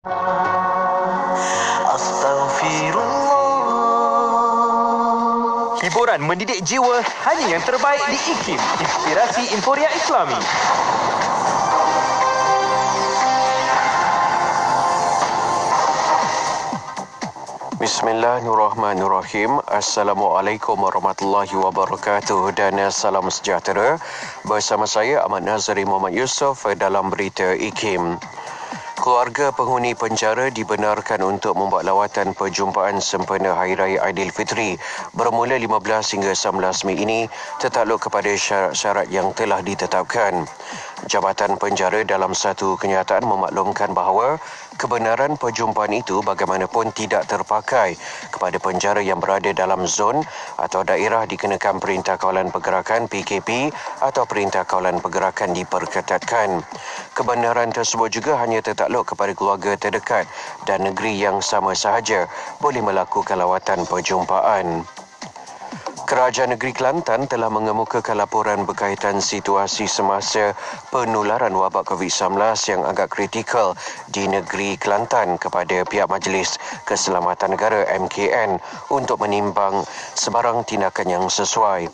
Astaghfirullah. Hiburan mendidik jiwa hanya yang terbaik di IKIM. Inspirasi Inforia Islami. Bismillahirrahmanirrahim. Assalamualaikum warahmatullahi wabarakatuh dan salam sejahtera. Bersama saya Ahmad Nazari Muhammad Yusof dalam berita IKIM. Keluarga penghuni penjara dibenarkan untuk membuat lawatan perjumpaan sempena Hari Raya Aidilfitri bermula 15 hingga 19 Mei ini tertakluk kepada syarat-syarat yang telah ditetapkan. Jabatan Penjara dalam satu kenyataan memaklumkan bahawa kebenaran perjumpaan itu bagaimanapun tidak terpakai kepada penjara yang berada dalam zon atau daerah dikenakan Perintah Kawalan Pergerakan PKP atau Perintah Kawalan Pergerakan diperketatkan. Kebenaran tersebut juga hanya tertakluk kepada keluarga terdekat dan negeri yang sama sahaja boleh melakukan lawatan perjumpaan. Kerajaan Negeri Kelantan telah mengemukakan laporan berkaitan situasi semasa penularan wabak COVID-19 yang agak kritikal di Negeri Kelantan kepada pihak Majlis Keselamatan Negara MKN untuk menimbang sebarang tindakan yang sesuai.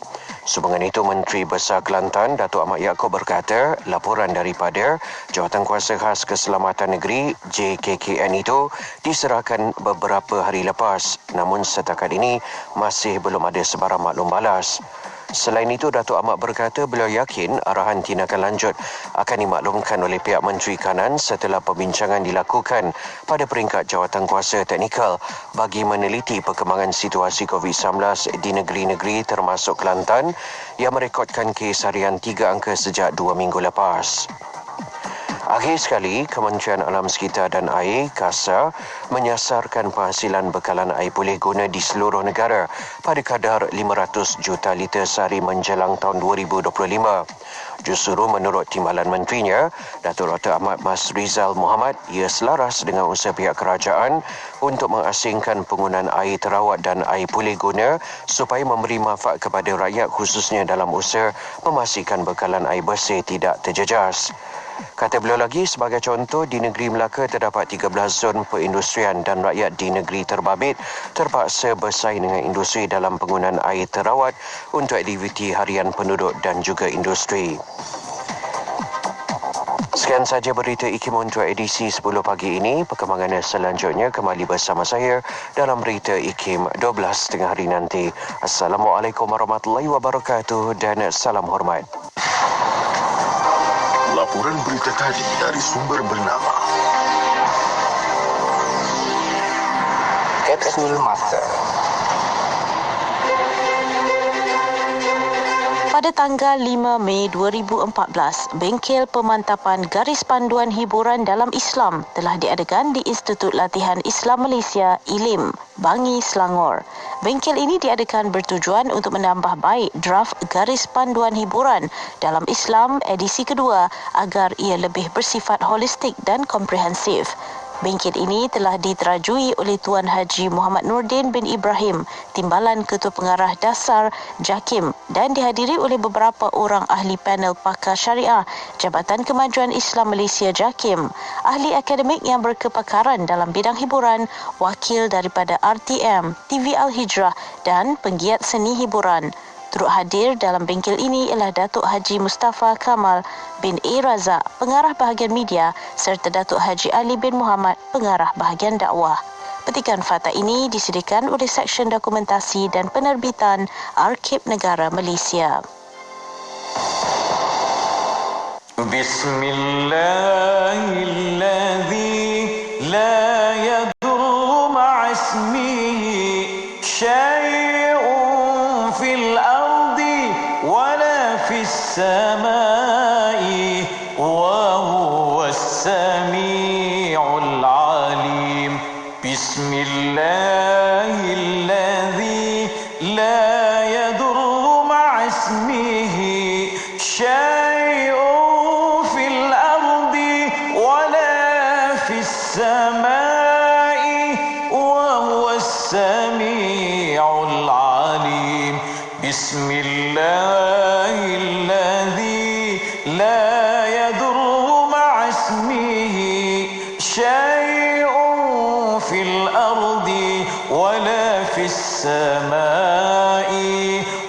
Sehubungan itu, Menteri Besar Kelantan, Datuk Ahmad Yaakob berkata, laporan daripada Jawatankuasa Khas Keselamatan Negeri JKKN itu diserahkan beberapa hari lepas. Namun setakat ini masih belum ada sebarang maklum balas. Selain itu, Datuk Ahmad berkata beliau yakin arahan tindakan lanjut akan dimaklumkan oleh pihak Menteri Kanan setelah perbincangan dilakukan pada peringkat Jawatankuasa Teknikal bagi meneliti perkembangan situasi COVID-19 di negeri-negeri termasuk Kelantan yang merekodkan kes harian 3 angka sejak 2 minggu lepas. Akhir sekali, Kementerian Alam Sekitar dan Air (KASA) menyasarkan penghasilan bekalan air pulih guna di seluruh negara pada kadar 500 juta liter sehari menjelang tahun 2025. Justru menurut timbalan menterinya, Datuk Dr. Ahmad Mas Rizal Muhammad, ia selaras dengan usaha pihak kerajaan untuk mengasingkan penggunaan air terawat dan air pulih guna supaya memberi manfaat kepada rakyat khususnya dalam usaha memastikan bekalan air bersih tidak terjejas. Kata beliau lagi, sebagai contoh, di negeri Melaka terdapat 13 zon perindustrian dan rakyat di negeri terbabit terpaksa bersaing dengan industri dalam penggunaan air terawat untuk aktiviti harian penduduk dan juga industri. Sekian saja berita IKIM untuk edisi 10 pagi ini. Perkembangan selanjutnya kembali bersama saya dalam berita IKIM 12 tengah hari nanti. Assalamualaikum warahmatullahi wabarakatuh dan salam hormat. Laporan berita tadi dari sumber bernama Kapsul Masa. Pada tanggal 5 Mei 2014, bengkel pemantapan garis panduan hiburan dalam Islam telah diadakan di Institut Latihan Islam Malaysia, ILIM, Bangi, Selangor. Bengkel ini diadakan bertujuan untuk menambah baik draft garis panduan hiburan dalam Islam edisi kedua agar ia lebih bersifat holistik dan komprehensif. Bengkel ini telah diterajui oleh Tuan Haji Muhammad Nordin bin Ibrahim, Timbalan Ketua Pengarah Dasar JAKIM, dan dihadiri oleh beberapa orang ahli panel pakar syariah Jabatan Kemajuan Islam Malaysia JAKIM, ahli akademik yang berkepakaran dalam bidang hiburan, wakil daripada RTM, TV Al-Hijrah dan penggiat seni hiburan. Turut hadir dalam bengkel ini ialah Datuk Haji Mustafa Kamal bin A. Razak, Pengarah Bahagian Media, serta Datuk Haji Ali bin Muhammad, Pengarah Bahagian Dakwah. Petikan fakta ini disediakan oleh Seksyen Dokumentasi dan Penerbitan Arkib Negara Malaysia. Bismillahirrahmanirrahim. La yadurru ma'asmihi syai'un fil ardi wala fis samai wa huwas sami'ul alim. Bismillahilladzi la yadurru ma'asmihi syai'un fil ardi wala fis samai wa huwas sami'ul alim. Bismillahilladzi la yadurru ma'asmihi syai'un السماء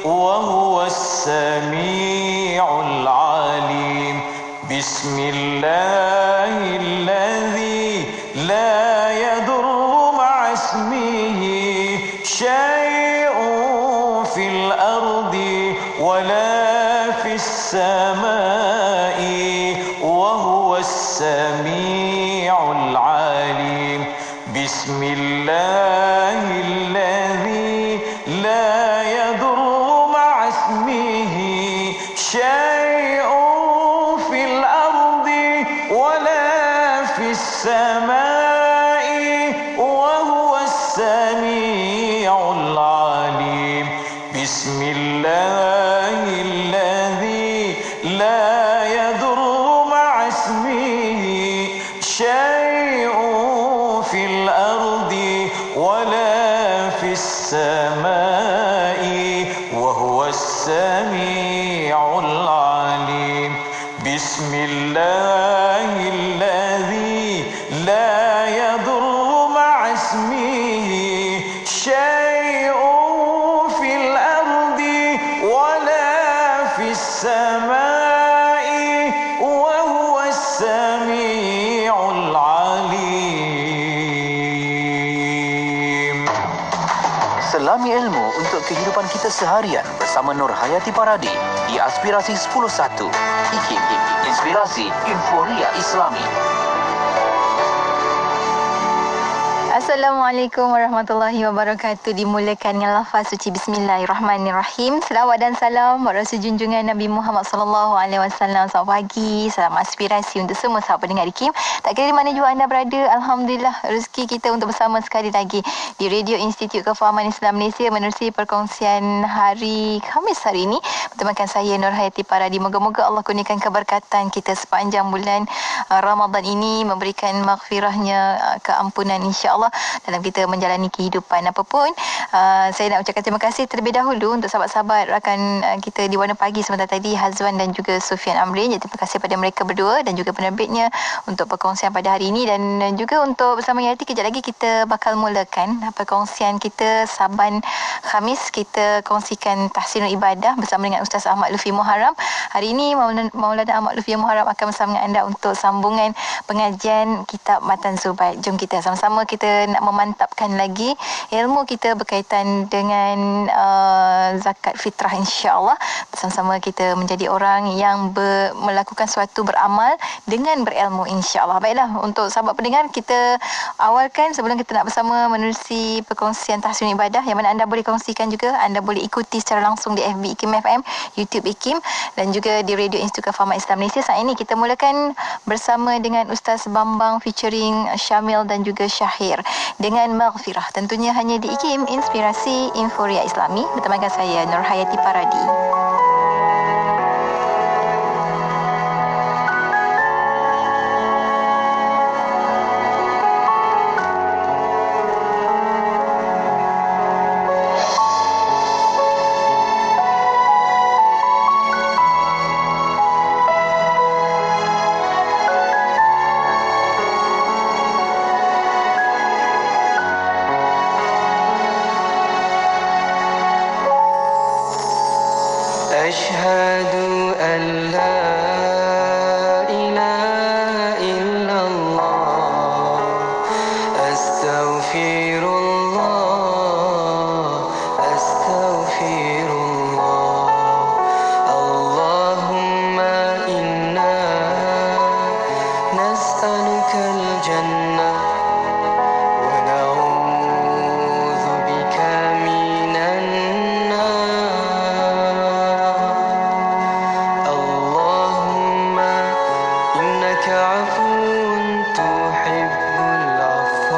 وهو السميع العليم بسم الله الذي لا يضر مع اسمه شيء في الأرض ولا في السماء وهو السميع العليم بسم الله الذي لا يضر مع اسمه شيء في الأرض ولا في السماء وهو السميع العليم بسم الله الذي لا يضر مع اسمه شيء في الأرض ولا في السماء وهو السميع العليم بسم الله الذي لا يضر مع اسمه شيء في الأرض ولا في السماء وهو السميع العليم. Selami ilmu untuk kehidupan kita seharian bersama Nur Hayati Paradi di Aspirasi 101. IKIM, Inspirasi Inforia Islami. Assalamualaikum warahmatullahi wabarakatuh. Dimulakan dengan lafaz suci Bismillahirrahmanirrahim. Selawat dan salam buat Rasul junjungan Nabi Muhammad sallallahu alaihi wasallam. Selamat pagi, salam aspirasi untuk semua sahabat pendengar IKIM. Tak kira di mana juga anda berada, alhamdulillah rezeki kita untuk bersama sekali lagi di Radio Institut Kefahaman Islam Malaysia menerusi perkongsian hari Khamis hari ini bertemakan saya Nur Hayati Paradi. Moga-moga Allah kurniakan keberkatan kita sepanjang bulan Ramadan ini, memberikan maghfirahnya, keampunan insya-Allah dalam kita menjalani kehidupan apapun. Saya nak ucapkan terima kasih terlebih dahulu untuk sahabat-sahabat rakan kita di Warna Pagi sebentar tadi, Hazwan dan juga Sufian Amrin. Jadi terima kasih pada mereka berdua dan juga penerbitnya untuk perkongsian pada hari ini, dan juga untuk bersama Yati kejap lagi kita bakal mulakan perkongsian kita Saban Khamis. Kita kongsikan tahsinul ibadah bersama dengan Ustaz Ahmad Lutfi Muharram. Hari ini Maulana Ahmad Lutfi Muharram akan bersama dengan anda untuk sambungan pengajian kitab Matan Zubaid. Jom kita sama-sama kita nak memantapkan lagi ilmu kita berkaitan dengan zakat fitrah, insya-Allah. Bersama-sama kita menjadi orang yang melakukan suatu beramal dengan berilmu, insya-Allah. Baiklah, untuk sahabat pendengar, kita awalkan sebelum kita nak bersama menerusi perkongsian tahsin ibadah yang mana anda boleh kongsikan juga, anda boleh ikuti secara langsung di FB IKIM FM, YouTube IKIM dan juga di Radio Institut Kefahaman Islam Malaysia. Saat ini kita mulakan bersama dengan Ustaz Bambang featuring Syamil dan juga Syahir dengan Maghfirah, tentunya hanya di IKIM, Inspirasi Inforia Islami, bertemakan saya Nur Hayati Paradi. أشهد أن لا إله إلا الله أستغفر الله أستغفر الله اللهم إنا نسألك الجنة ونعوذ بك من عفو تحب العفو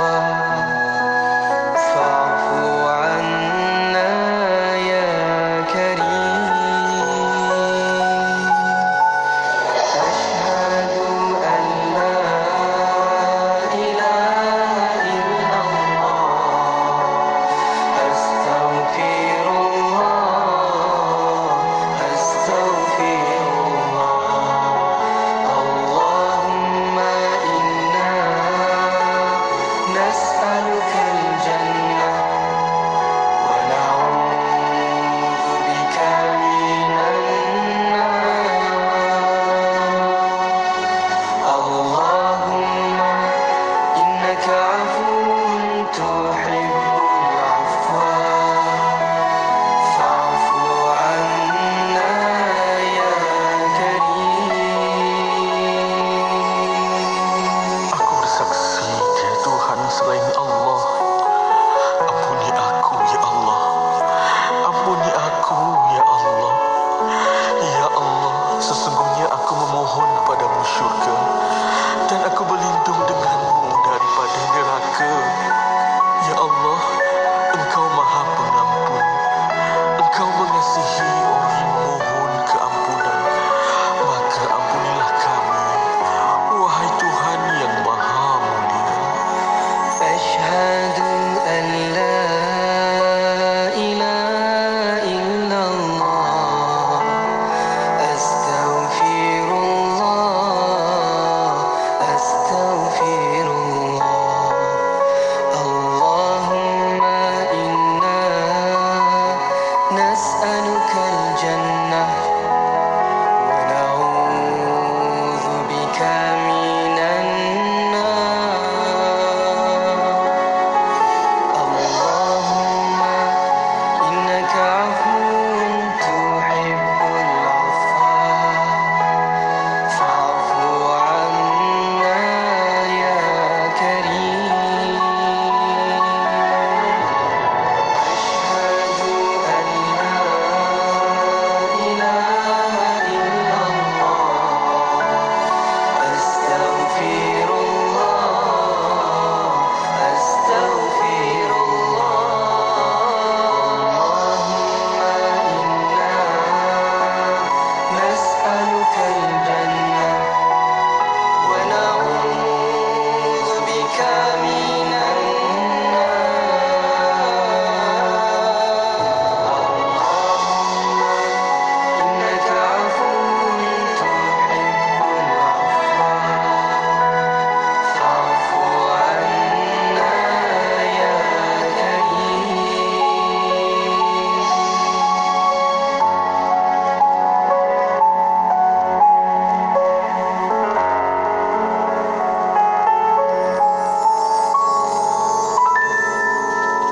إنك عفو تحب العفو فاعف عنا يا كريم. Aku bersaksi tiada Tuhan selain Allah. Ampuni aku, ya Allah. Ampuni aku, ya Allah. Ya Allah, sesungguhnya aku memohon padamu syurga dan aku berlindung denganmu daripada neraka. Ya Allah, Engkau Maha Pengampun. Engkau mengasihi orang yang mohon keampunan. Maka ampunilah kami, wahai Tuhan yang Maha Mulia. أشهد أن لا إله إلا الله أستغفر الله أستغفر الله. اللهم إنا نسألك الجنة ونعوذ بك من النار. اللهم إنك عفو تحب العفو فاعف عنا يا كريم. أشهد أن لا إله إلا الله أستغفر الله أستغفر الله. اللهم إنا نسألك الجنة ونعوذ بك من النار. اللهم إنك عفو تحب العفو فاعف عنا يا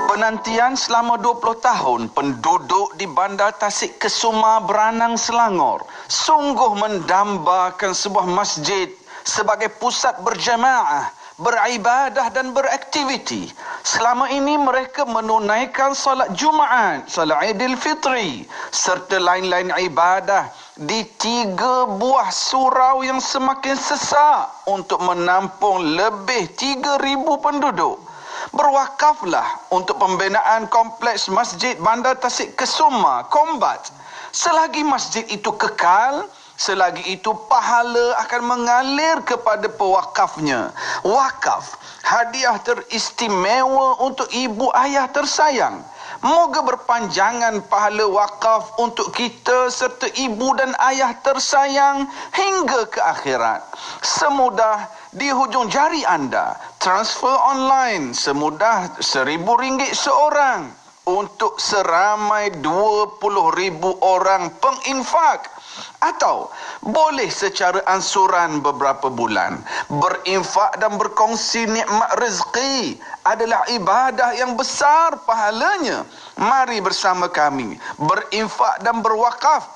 Penantian selama 20 tahun penduduk di Bandar Tasik Kesuma, Beranang, Selangor sungguh mendambakan sebuah masjid sebagai pusat berjamaah, beribadah dan beraktiviti. Selama ini mereka menunaikan solat Jumaat, solat Aidilfitri serta lain-lain ibadah di 3 buah surau yang semakin sesak untuk menampung lebih 3,000 penduduk. Berwakaflah untuk pembinaan kompleks Masjid Bandar Tasik Kesuma, Kombat. Selagi masjid itu kekal, selagi itu pahala akan mengalir kepada pewakafnya. Wakaf, hadiah teristimewa untuk ibu ayah tersayang. Moga berpanjangan pahala wakaf untuk kita serta ibu dan ayah tersayang hingga ke akhirat. Semudah di hujung jari anda, transfer online semudah RM1,000 seorang untuk seramai 20,000 orang penginfak. Atau boleh secara ansuran beberapa bulan. Berinfak dan berkongsi nikmat rezeki adalah ibadah yang besar pahalanya. Mari bersama kami berinfak dan berwakaf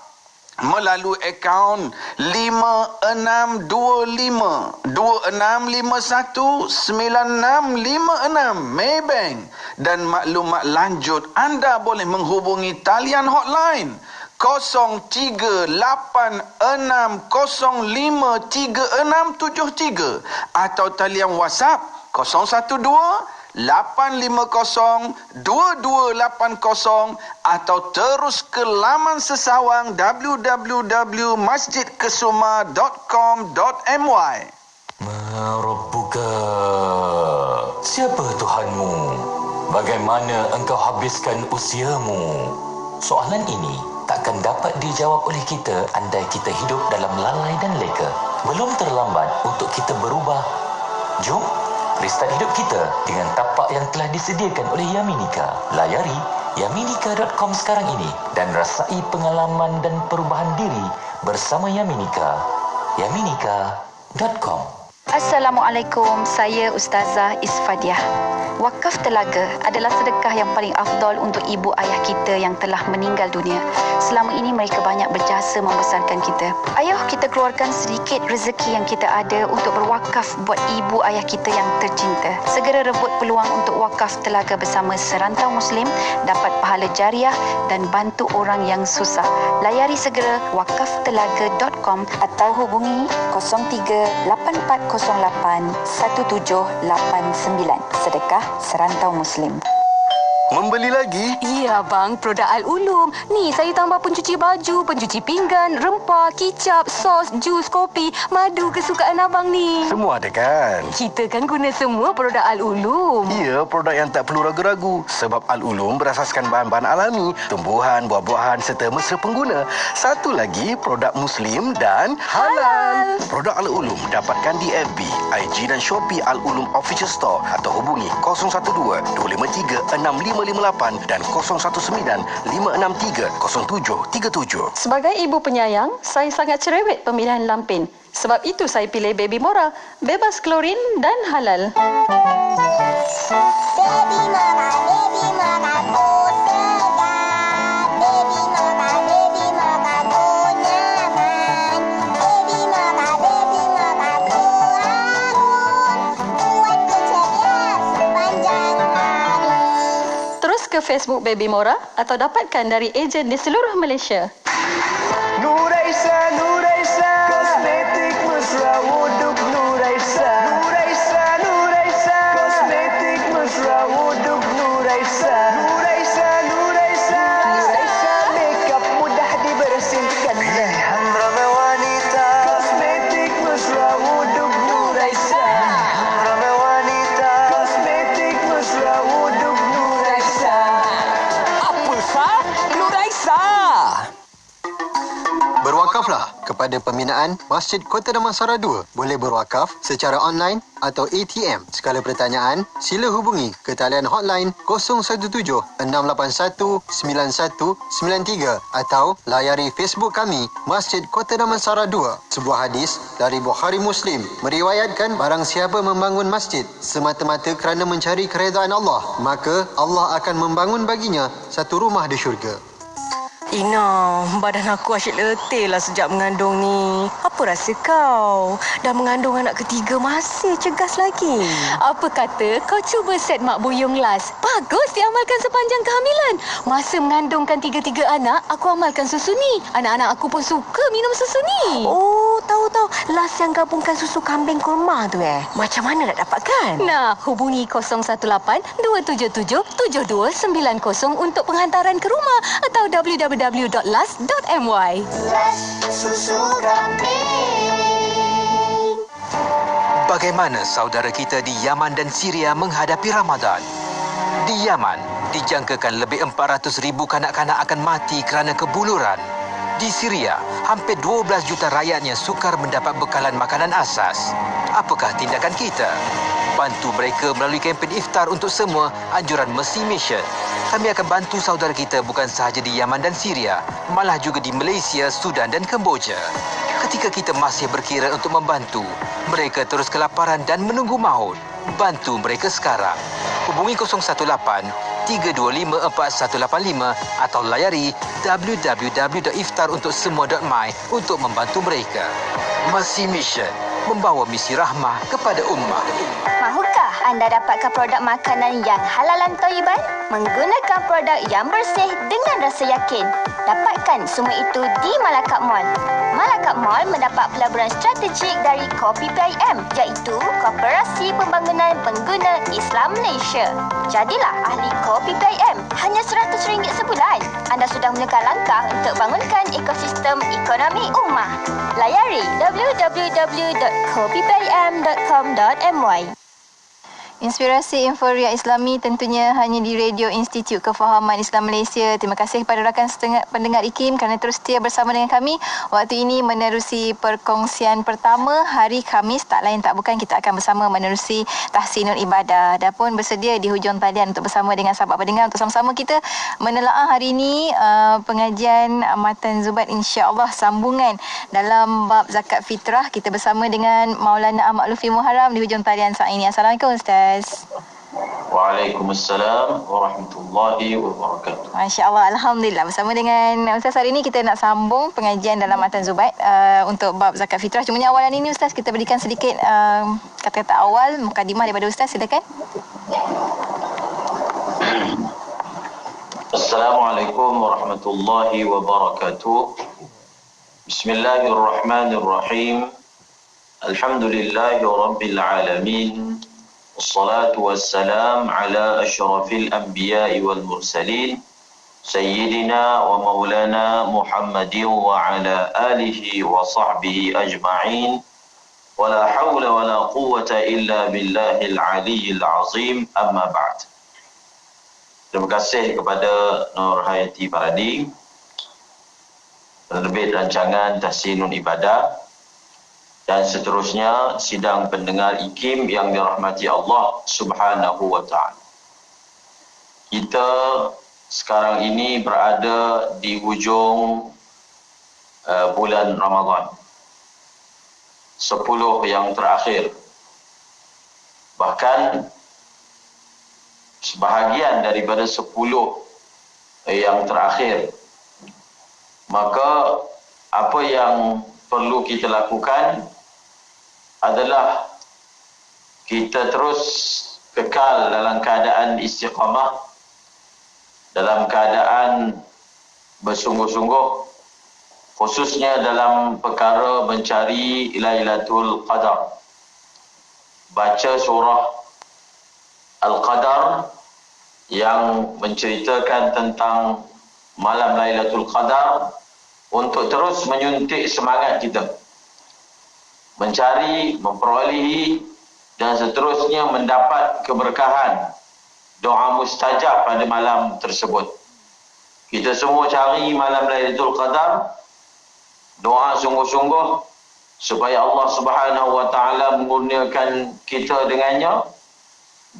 melalui akaun 56519656 Maybank, dan maklumat lanjut anda boleh menghubungi talian hotline 0386053673 atau talian WhatsApp 012-850-2280 atau terus ke laman sesawang www.masjidkesuma.com.my. Rabbuka, siapa Tuhanmu? Bagaimana engkau habiskan usiamu? Soalan ini takkan dapat dijawab oleh kita andai kita hidup dalam lalai dan leka. Belum terlambat untuk kita berubah. Jom restart hidup kita dengan tapak yang telah disediakan oleh Yaminika. Layari yaminika.com sekarang ini dan rasai pengalaman dan perubahan diri bersama Yaminika. Yaminika.com. Assalamualaikum, saya Ustazah Isfadiah. Wakaf telaga adalah sedekah yang paling afdal untuk ibu ayah kita yang telah meninggal dunia. Selama ini mereka banyak berjasa membesarkan kita. Ayo kita keluarkan sedikit rezeki yang kita ada untuk berwakaf buat ibu ayah kita yang tercinta. Segera rebut peluang untuk wakaf telaga bersama Serantau Muslim, dapat pahala jariah dan bantu orang yang susah. Layari segera wakaftelaga.com atau hubungi 03-8408-1789. Sedekah Serantau Muslim. Membeli lagi? Ya bang, produk Al-Ulum. Ni saya tambah pencuci baju, pencuci pinggan, rempah, kicap, sos, jus, kopi, madu kesukaan abang ni. Semua ada kan? Kita kan guna semua produk Al-Ulum. Ya, produk yang tak perlu ragu-ragu. Sebab Al-Ulum berasaskan bahan-bahan alami, tumbuhan, buah-buahan serta mesra pengguna. Satu lagi, produk Muslim dan halal. Produk Al-Ulum dapatkan di FB, IG dan Shopee Al-Ulum Official Store atau hubungi 012-253-6558 dan 019-563-0737. Sebagai ibu penyayang, saya sangat cerewet pemilihan lampin. Sebab itu saya pilih Baby Mora, bebas klorin dan halal. Baby Mora, Baby Mora, go sedap. Baby Mora, Baby Mora, go nyaman. Baby Mora, Baby Mora, go harum. Buat keceria sepanjang hari. Terus ke Facebook Baby Mora atau dapatkan dari ejen di seluruh Malaysia. Nuraisa, Nuraisa, kosmetik mesra wuduk Nuraisa. Nuraisa, Nuraisa, kosmetik mesra wuduk Nuraisa. Nuraisa, Nuraisa, Nuraisa, makeup mudah dibersihkan. Pilihan ramai wanita, kosmetik mesra wuduk Nuraisa. Ramai wanita, kosmetik mesra wuduk Nuraisa. Apa sah? Nuraisa. Berwakaflah kepada pembinaan Masjid Kota Damansara 2. Boleh berwakaf secara online atau ATM. Segala pertanyaan, sila hubungi ke talian hotline 017-681-9193 atau layari Facebook kami Masjid Kota Damansara 2. Sebuah hadis dari Bukhari Muslim meriwayatkan barang siapa membangun masjid semata-mata kerana mencari keredaan Allah, maka Allah akan membangun baginya satu rumah di syurga. Ina, badan aku asyik letih lah sejak mengandung ni. Apa rasa kau? Dah mengandung anak ketiga masih cegas lagi. Apa kata kau cuba set Mak Buyung Las? Bagus diamalkan sepanjang kehamilan. Masa mengandungkan 3 anak, aku amalkan susu ni. Anak-anak aku pun suka minum susu ni. Oh, tahu. Las yang gabungkan susu kambing kurma tu Macam mana nak dapatkan? Nah, hubungi 018-277-7290 untuk penghantaran ke rumah atau www.las.my. Las susu kambing. Bagaimana saudara kita di Yaman dan Syria menghadapi Ramadan? Di Yaman, dijangkakan lebih 400,000 kanak-kanak akan mati kerana kebuluran. Di Syria, hampir 12 juta rakyatnya sukar mendapat bekalan makanan asas. Apakah tindakan kita? Bantu mereka melalui kempen iftar untuk semua, anjuran Mercy Mission. Kami akan bantu saudara kita bukan sahaja di Yaman dan Syria, malah juga di Malaysia, Sudan dan Kemboja. Ketika kita masih berkira untuk membantu, mereka terus kelaparan dan menunggu maut. Bantu mereka sekarang. Hubungi 018-325-4185 atau layari www.iftaruntuksemua.my untuk membantu mereka. Mercy Mission, membawa misi rahmah kepada ummah. Mahukah anda dapatkan produk makanan yang halal dan thayyiban? Menggunakan produk yang bersih dengan rasa yakin. Dapatkan semua itu di Malakat Mall. Malakat Mall mendapat pelaburan strategik dari Kopi PIM, iaitu Koperasi Pembangunan Pengguna Islam Malaysia. Jadilah ahli Kopi PIM hanya RM100 sebulan. Anda sudah mulakan langkah untuk bangunkan ekosistem ekonomi ummah. Layari www.kopipim.com.my. Inspirasi Inforia Islami tentunya hanya di Radio Institut Kefahaman Islam Malaysia. Terima kasih kepada rakan pendengar IKIM kerana terus setia bersama dengan kami. Waktu ini menerusi perkongsian pertama hari Khamis. Tak lain tak bukan kita akan bersama menerusi tahsinul ibadah. Dan pun bersedia di hujung talian untuk bersama dengan sahabat pendengar untuk sama-sama kita menelaah hari ini pengajian Matan Zubaid, insya-Allah sambungan dalam bab zakat fitrah. Kita bersama dengan Maulana Ahmad Lufi Muharram di hujung talian saat ini. Assalamualaikum Ustaz. Waalaikumsalam warahmatullahi wabarakatuh. Masya-Allah, alhamdulillah. Bersama dengan Ustaz hari ini kita nak sambung pengajian dalam Matan Zubaid untuk bab zakat fitrah. Cumanya awalan ini Ustaz kita berikan sedikit kata-kata awal mukadimah daripada Ustaz, silakan. Assalamualaikum warahmatullahi wabarakatuh. Bismillahirrahmanirrahim. Alhamdulillahi rabbil alamin. والصلاة والسلام على أشرف الأنبياء والمرسلين سيدنا ومولانا محمد وعلى آله وصحبه أجمعين ولا حول ولا قوة إلا بالله العلي العظيم أما بعد. Terima kasih kepada Nur Hayati Paradi penerbit rancangan Tahsinul Ibadah dan seterusnya sidang pendengar IKIM yang dirahmati Allah Subhanahu wa taala. Kita sekarang ini berada di hujung bulan Ramadan. 10 yang terakhir. Bahkan sebahagian daripada 10 yang terakhir. Maka apa yang perlu kita lakukan adalah kita terus kekal dalam keadaan istiqamah, dalam keadaan bersungguh-sungguh, khususnya dalam perkara mencari Lailatul Qadar. Baca surah Al-Qadar yang menceritakan tentang malam Lailatul Qadar untuk terus menyuntik semangat kita mencari, memperolehi dan seterusnya mendapat keberkahan doa mustajab pada malam tersebut. Kita semua cari malam Lailatul Qadar, doa sungguh-sungguh supaya Allah Subhanahu wa taala mengurniakan kita dengannya,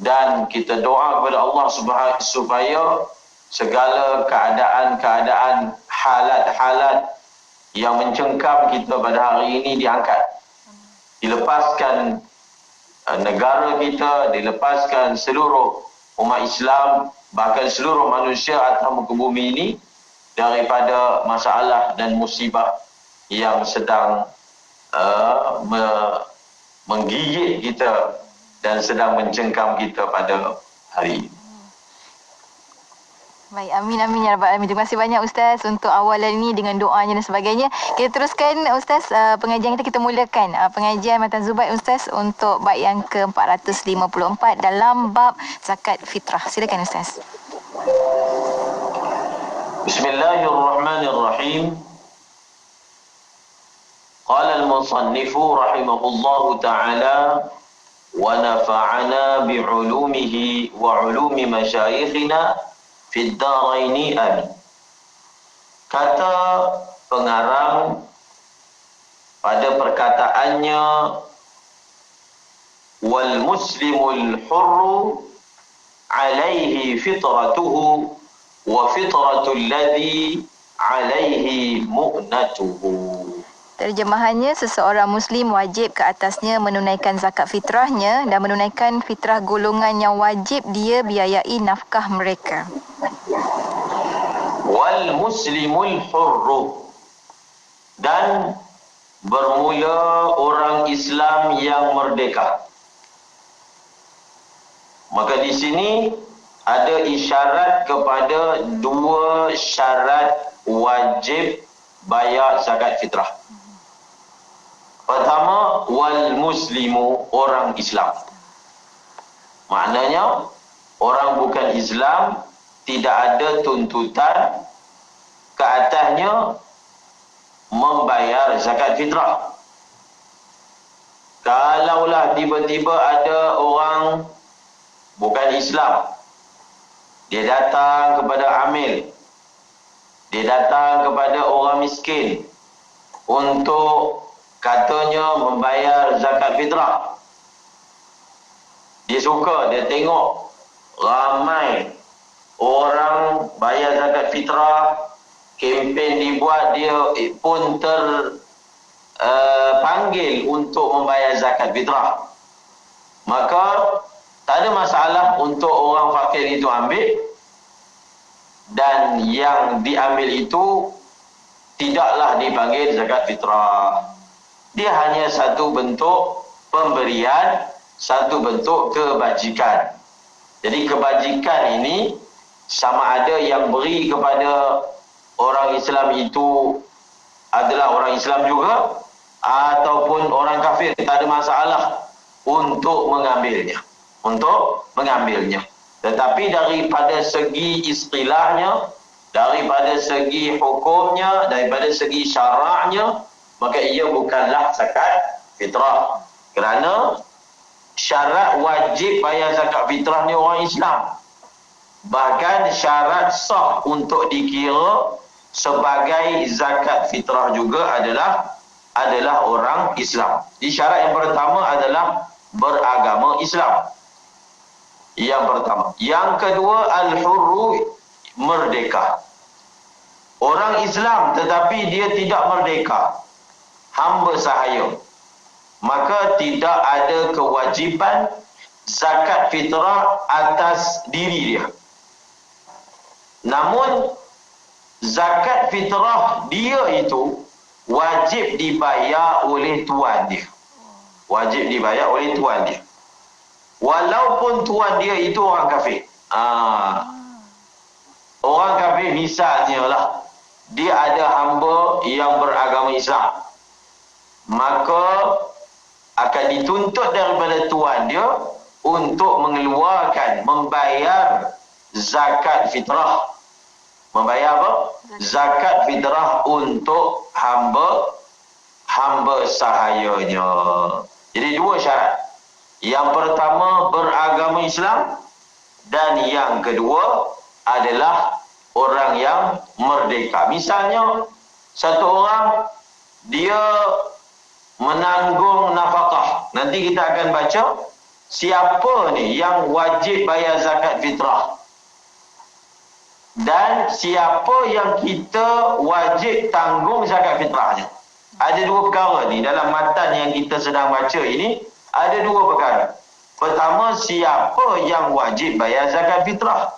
dan kita doa kepada Allah supaya segala keadaan-keadaan, halat-halat yang mencengkam kita pada hari ini diangkat. Dilepaskan negara kita, dilepaskan seluruh umat Islam, bahkan seluruh manusia atas muka bumi ini daripada masalah dan musibah yang sedang menggigit kita dan sedang mencengkam kita pada hari ini. Baik, amin amin ya rabbal alamin. Terima kasih banyak Ustaz untuk awalan ini dengan doanya dan sebagainya. Kita teruskan Ustaz pengajian kita mulakan pengajian Matan Zubaid Ustaz untuk bab yang ke-454 dalam bab zakat fitrah. Silakan Ustaz. Bismillahirrahmanirrahim. Qala al-musannifu rahimahullahu ta'ala wa nafa'ana bi'ulumihi wa 'ulumi masyayikhina fid daraini amin. Kata pengarang pada perkataannya, wal muslimul hurru alaihi fitratuhu wa fitratul ladzi alaihi mu'natuhu. Terjemahannya, seseorang Muslim wajib ke atasnya menunaikan zakat fitrahnya dan menunaikan fitrah golongan yang wajib dia biayai nafkah mereka. Wal muslimul hurru, dan bermula orang Islam yang merdeka. Maka di sini ada isyarat kepada dua syarat wajib bayar zakat fitrah. Pertama, wal muslimu, orang Islam. Maknanya orang bukan Islam tidak ada tuntutan ke atasnya membayar zakat fitrah. Kalaulah tiba-tiba ada orang bukan Islam. Dia datang kepada amil. Dia datang kepada orang miskin untuk katanya membayar zakat fitrah. Dia suka, dia tengok ramai orang bayar zakat fitrah, kempen dibuat, dia pun terpanggil untuk membayar zakat fitrah. Maka tak ada masalah untuk orang fakir itu ambil, dan yang diambil itu tidaklah dipanggil zakat fitrah. Dia hanya satu bentuk pemberian, satu bentuk kebajikan. Jadi kebajikan ini sama ada yang beri kepada orang Islam itu adalah orang Islam juga ataupun orang kafir, tak ada masalah untuk mengambilnya. Tetapi daripada segi istilahnya, daripada segi hukumnya, daripada segi syaraknya, maka ia bukanlah zakat fitrah. Kerana syarat wajib bayar zakat fitrah ni orang Islam. Bahkan syarat sah untuk dikira sebagai zakat fitrah juga adalah orang Islam. Jadi syarat yang pertama adalah beragama Islam. Yang pertama. Yang kedua, al-hurru, merdeka. Orang Islam tetapi dia tidak merdeka, hamba sahaya, maka tidak ada kewajiban zakat fitrah atas diri dia. Namun zakat fitrah dia itu wajib dibayar oleh tuan dia. Wajib dibayar oleh tuan dia. Walaupun tuan dia itu orang kafir. Orang kafir misalnya lah, dia ada hamba yang beragama Islam, maka akan dituntut daripada tuan dia untuk mengeluarkan, membayar zakat fitrah. Membayar apa? Zakat fitrah untuk hamba sahayanya. Jadi dua syarat. Yang pertama beragama Islam, dan yang kedua adalah orang yang merdeka. Misalnya satu orang dia menanggung nafkah. Nanti kita akan baca siapa ni yang wajib bayar zakat fitrah dan siapa yang kita wajib tanggung zakat fitrahnya. Ada dua perkara ni dalam matan yang kita sedang baca ini. Ada dua perkara. Pertama, siapa yang wajib bayar zakat fitrah.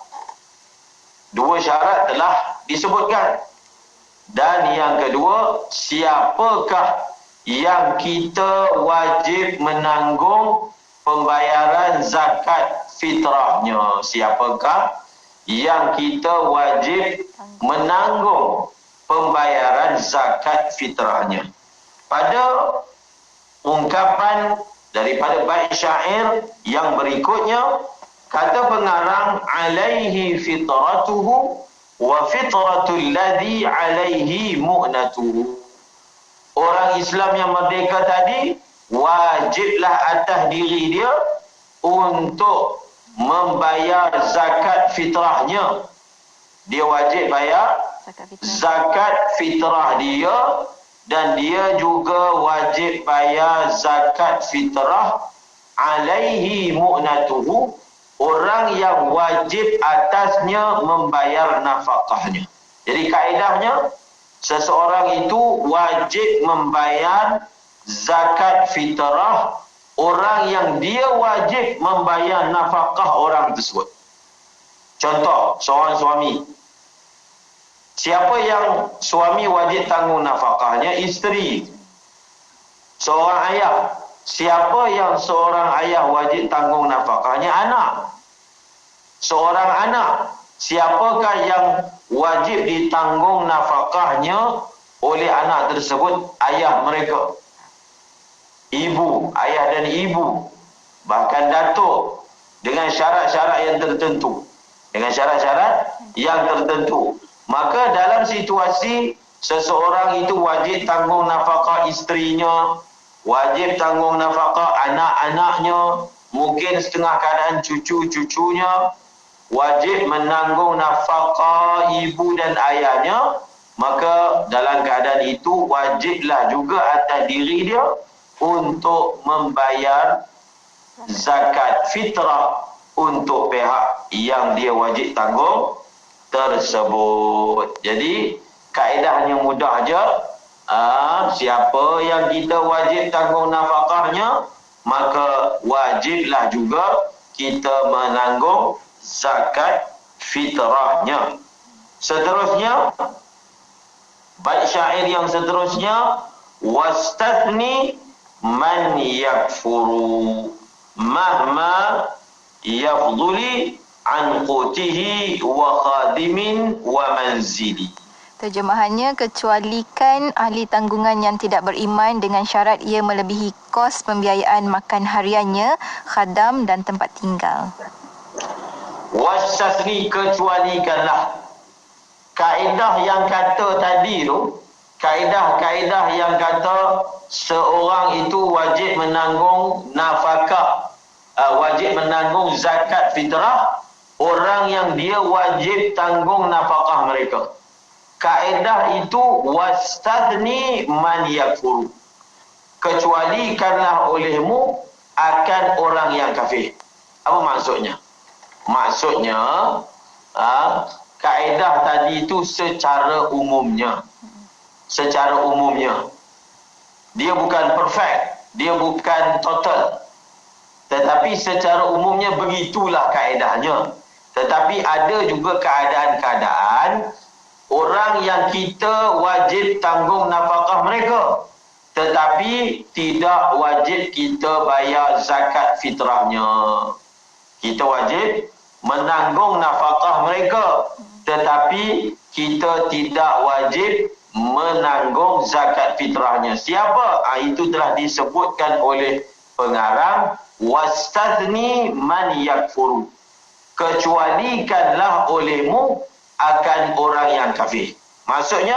Dua syarat telah disebutkan. Dan yang kedua, siapakah yang kita wajib menanggung pembayaran zakat fitrahnya. Siapakah yang kita wajib menanggung pembayaran zakat fitrahnya. Pada ungkapan daripada bait syair yang berikutnya, kata pengarang, alaihi fitratuhu wa fitratul ladzi alaihi mu'natuhu. Orang Islam yang merdeka tadi wajiblah atas diri dia untuk membayar zakat fitrahnya. Dia wajib bayar zakat fitrah dia, dan dia juga wajib bayar zakat fitrah alaihi mu'natuhu, orang yang wajib atasnya membayar nafkahnya. Jadi kaedahnya, seseorang itu wajib membayar zakat fitrah orang yang dia wajib membayar nafkah orang tersebut. Contoh, seorang suami. Siapa yang suami wajib tanggung nafkahnya? Isteri. Seorang ayah. Siapa yang seorang ayah wajib tanggung nafkahnya? Anak. Seorang anak. Siapakah yang wajib ditanggung nafkahnya oleh anak tersebut? Ayah mereka. Ibu, ayah dan ibu. Bahkan datuk. Dengan syarat-syarat yang tertentu. Maka dalam situasi seseorang itu wajib tanggung nafkah isterinya, wajib tanggung nafkah anak-anaknya, mungkin setengah keadaan cucu-cucunya, wajib menanggung nafkah ibu dan ayahnya, maka dalam keadaan itu wajiblah juga atas diri dia untuk membayar zakat fitrah untuk pihak yang dia wajib tanggung tersebut. Jadi kaedahnya mudah aja. Siapa yang kita wajib tanggung nafkahnya, maka wajiblah juga kita menanggung zakat fitrahnya. Seterusnya, bait syair yang seterusnya, wastathni man yakfuru mahma yafduli an qutihi wa khadimin wa manzili. Terjemahannya, kecualikan ahli tanggungan yang tidak beriman dengan syarat ia melebihi kos pembiayaan makan hariannya, khadam dan tempat tinggal. Wastasni, kecualikanlah. Kaedah yang kata tadi tu, kaedah yang kata seorang itu wajib menanggung nafkah, wajib menanggung zakat fitrah, orang yang dia wajib tanggung nafkah mereka. Kaedah itu wastadni man yakfur, kecualikanlah olehmu akan orang yang kafir. Apa maksudnya? Maksudnya kaedah tadi itu secara umumnya. Secara umumnya. Dia bukan perfect, dia bukan total. Tetapi secara umumnya begitulah kaedahnya. Tetapi ada juga keadaan-keadaan orang yang kita wajib tanggung nafkah mereka, tetapi tidak wajib kita bayar zakat fitrahnya. Kita wajib menanggung nafkah mereka, tetapi kita tidak wajib menanggung zakat fitrahnya. Siapa? Itu telah disebutkan oleh pengarang, wastadni man yakfuru, kecualikanlah olehmu akan orang yang kafir. Maksudnya,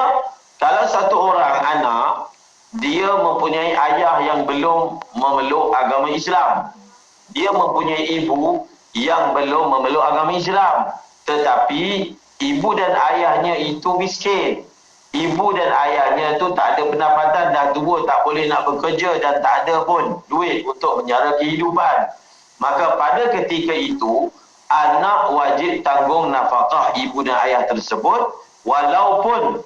kalau satu orang anak, dia mempunyai ayah yang belum memeluk agama Islam, dia mempunyai ibu yang belum memeluk agama Islam, tetapi ibu dan ayahnya itu miskin, ibu dan ayahnya itu tak ada pendapatan, dah tua, tak boleh nak bekerja dan tak ada pun duit untuk menyara kehidupan. Maka pada ketika itu, anak wajib tanggung nafkah ibu dan ayah tersebut walaupun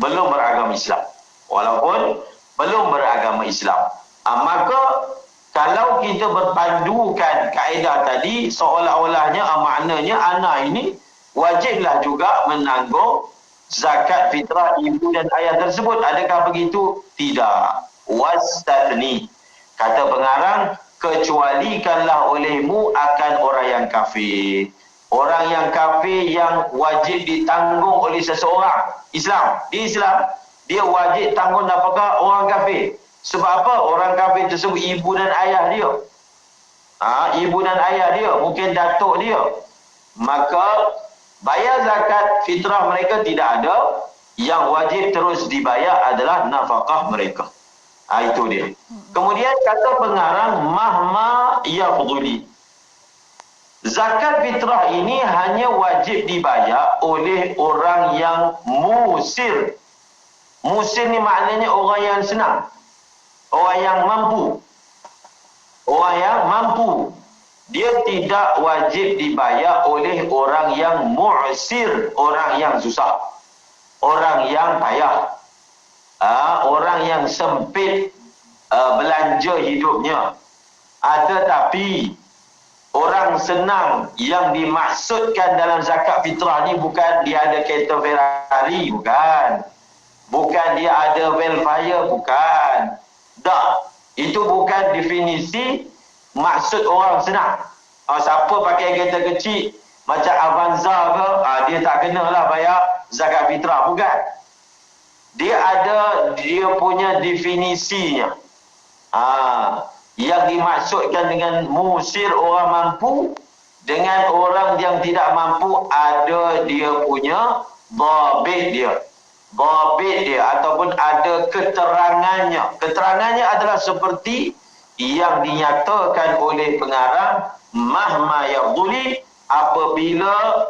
belum beragama Islam. Walaupun belum beragama Islam. Maka kalau kita berpandukan kaedah tadi, seolah-olahnya maknanya anak ini wajiblah juga menanggung zakat fitrah ibu dan ayah tersebut. Adakah begitu? Tidak. Wastadni. Kata pengarang, kecualikanlah olehmu akan orang yang kafir. Orang yang kafir yang wajib ditanggung oleh seseorang Islam. Di Islam, dia wajib tanggung nafkah orang kafir. Sebab apa? Orang kafir tersebut ibu dan ayah dia. Ibu dan ayah dia, mungkin datuk dia. Maka bayar zakat fitrah mereka tidak ada. Yang wajib terus dibayar adalah nafkah mereka. Itu dia. Kemudian kata pengarang, mahma yafduli. Zakat fitrah ini hanya wajib dibayar oleh orang yang musir. Musir ni maknanya orang yang senang. Orang yang mampu. Orang yang mampu. Dia tidak wajib dibayar oleh orang yang mu'sir. Orang yang susah. Orang yang payah. Orang yang sempit belanja hidupnya. Tetapi orang senang yang dimaksudkan dalam zakat fitrah ni bukan dia ada kereta Ferrari, bukan. Bukan dia ada welfare, bukan. Tak. Itu bukan definisi maksud orang senang. Siapa pakai kereta kecil macam Avanza ke, dia tak kenalah bayar zakat fitrah, bukan. Dia ada dia punya definisinya. Yang dimaksudkan dengan musir orang mampu, dengan orang yang tidak mampu ada dia punya dhabit dia. Dhabit dia ataupun ada keterangannya. Keterangannya adalah seperti yang dinyatakan oleh pengarang mahma yadhuli, apabila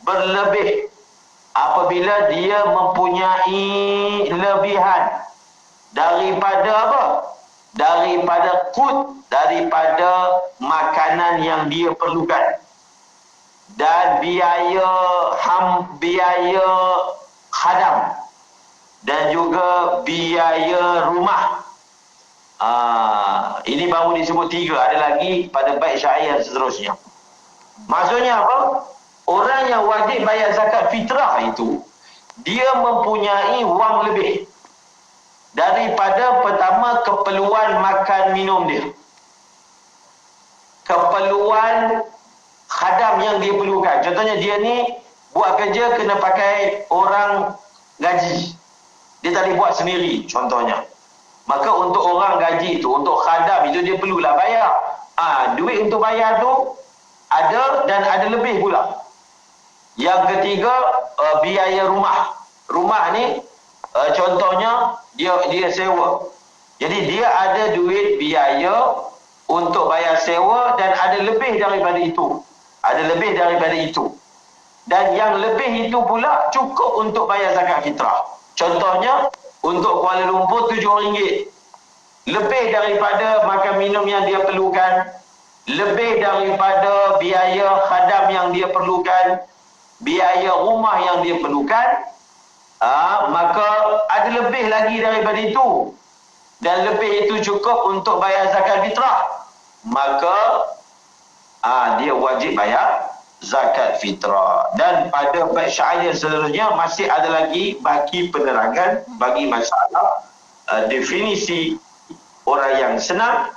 berlebih, apabila dia mempunyai lebihan daripada apa? Daripada qut, daripada makanan yang dia perlukan, dan biaya khadam, dan juga biaya rumah. Ini baru disebut 3. Ada lagi pada bait syair dan seterusnya. Maksudnya apa? Orang yang wajib bayar zakat fitrah itu, dia mempunyai wang lebih daripada pertama keperluan makan minum dia, keperluan khadam yang dia perlukan. Contohnya dia ni buat kerja kena pakai orang gaji, dia tak boleh buat sendiri contohnya. Maka untuk orang gaji itu, untuk khadam itu dia perlulah bayar. Duit untuk bayar tu ada, dan ada lebih pula. Yang ketiga, biaya rumah. Rumah ni contohnya dia sewa. Jadi dia ada duit biaya untuk bayar sewa, dan ada lebih daripada itu. Ada lebih daripada itu. Dan yang lebih itu pula cukup untuk bayar zakat fitrah. Contohnya, untuk Kuala Lumpur RM7. Lebih daripada makan minum yang dia perlukan, lebih daripada biaya khadam yang dia perlukan, biaya rumah yang dia perlukan, maka ada lebih lagi daripada itu. Dan lebih itu cukup untuk bayar zakat fitrah. Maka dia wajib bayar zakat fitrah. Dan pada bait syair seterusnya masih ada lagi bagi penerangan bagi masalah definisi orang yang senang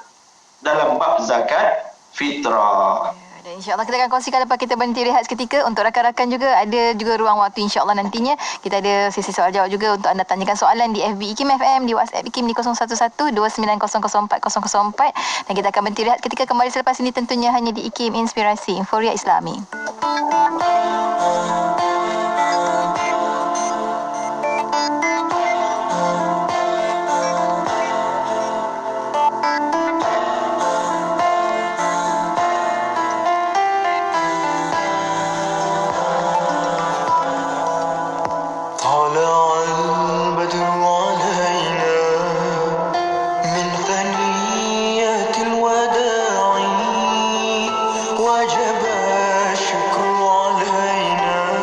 dalam bab zakat fitrah. Dan insya-Allah kita akan kongsikan lepas kita berhenti rehat seketika. Untuk rakan-rakan juga ada juga ruang waktu insya-Allah nantinya. Kita ada sesi soal jawab juga untuk anda tanyakan soalan di FB IKIM FM, di WhatsApp IKIM di 01129004 Dan kita akan berhenti rehat ketika kembali selepas ini tentunya hanya di IKIM Inspirasi Inforia Islami. وجب الشكر علينا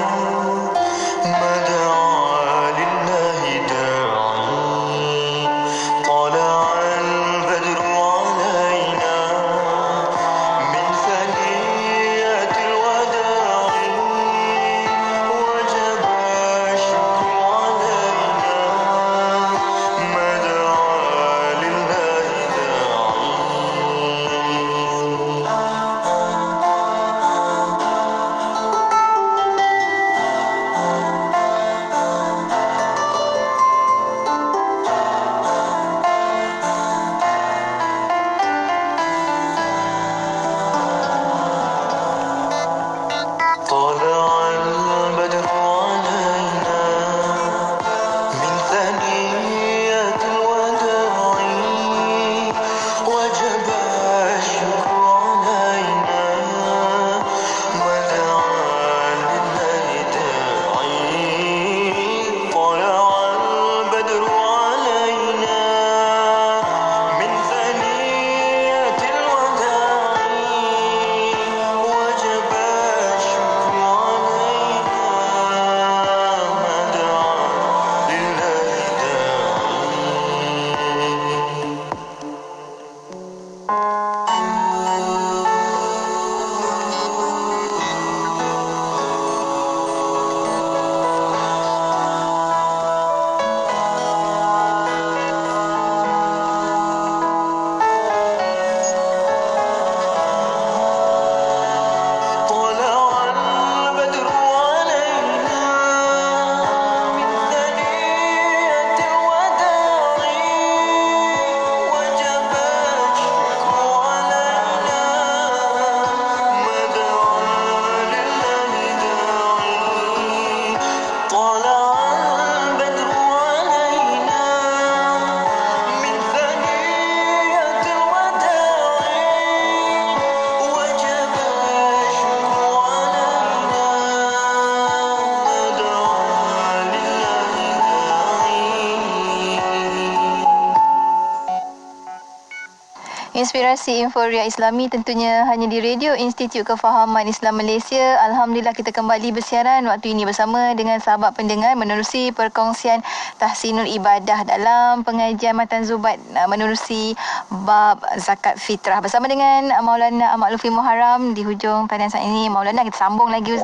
Inspirasi Inforia Islami tentunya hanya di Radio Institut Kefahaman Islam Malaysia. Alhamdulillah kita kembali bersiaran waktu ini bersama dengan sahabat pendengar menerusi perkongsian tahsinul ibadah dalam pengajian Matan Zubat menerusi bab zakat fitrah bersama dengan Maulana Ahmad Lutfi Muharram. Di hujung talian saat ini Maulana, kita sambung lagi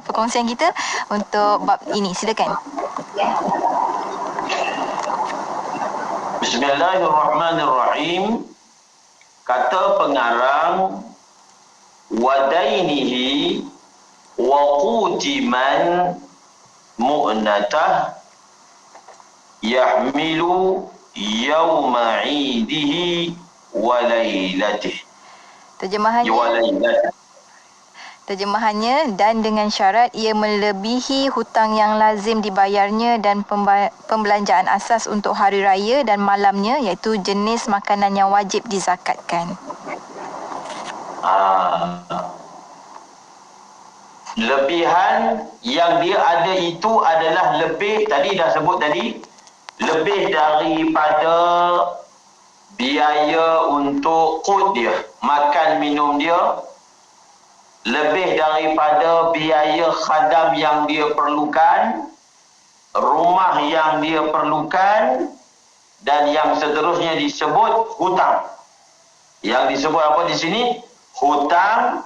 perkongsian kita untuk bab ini. Silakan. Bismillahirrahmanirrahim. Kata pengarang, wadainihi wa qutiman mu'natah yahmilu yawma idihi wa laylatih. Terjemahannya, dan dengan syarat ia melebihi hutang yang lazim dibayarnya dan pembelanjaan asas untuk hari raya dan malamnya, iaitu jenis makanan yang wajib dizakatkan. Lebihan yang dia ada itu adalah lebih, tadi dah sebut tadi, lebih daripada biaya untuk qut dia, makan minum dia, lebih daripada biaya khadam yang dia perlukan, rumah yang dia perlukan, dan yang seterusnya disebut hutang. Yang disebut apa di sini? Hutang,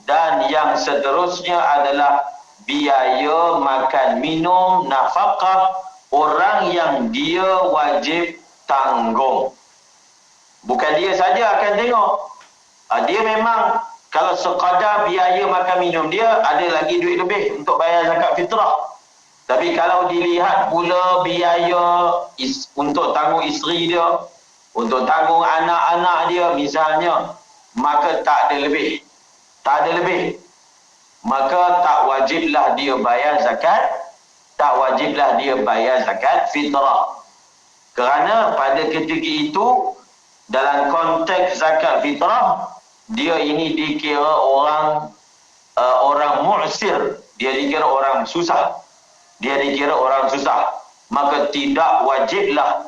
dan yang seterusnya adalah biaya makan minum, nafkah orang yang dia wajib tanggung. Bukan dia saja akan tengok. Dia memang kalau sekadar biaya makan minum dia, ada lagi duit lebih untuk bayar zakat fitrah. Tapi kalau dilihat pula biaya untuk tanggung isteri dia, untuk tanggung anak-anak dia misalnya, maka tak ada lebih. Tak ada lebih. Maka tak wajiblah dia bayar zakat, tak wajiblah dia bayar zakat fitrah. Kerana pada ketika itu, dalam konteks zakat fitrah, dia ini dikira orang mu'sir, dia dikira orang susah, maka tidak wajiblah